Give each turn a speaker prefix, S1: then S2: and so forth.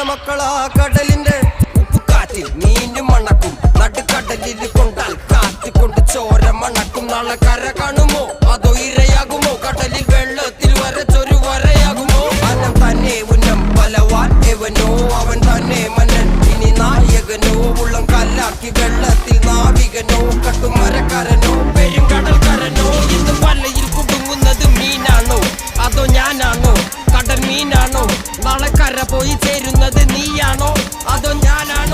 S1: മക്കളാ കടലിന്റെ ഉപ്പുകാറ്റിൽ മീനും മണക്കും നടുക്കടലിൽ കൊണ്ടാൽ കാറ്റിക്കൊണ്ട് ചോര മണക്കും. നാളെ കര കാണുമോ അതോ ഇരയാകുമോ? കടലിൽ വെള്ളത്തിൽ വരച്ചൊരു വരയാകുമോ? അനം തന്നെ ഉന്നം ബലവാൻ എവനോ അവൻ തന്നെ മന്നൻ ഇനി നായകനോ. ഉള്ളം കല്ലാക്കി വെള്ളത്തിൽ നാവികനോ കട്ടുമരക്കാരനോ പെരുങ്കടൽക്കാരനോ. ഇന്ന് വലയിൽ കുടുങ്ങുന്നത് മീനാണോ അതോ ഞാനാണോ? കടൽ മീനാണോ? നാളെ കര പോയി ചേരുന്നത് നീയാണോ അതോ ഞാനാണോ?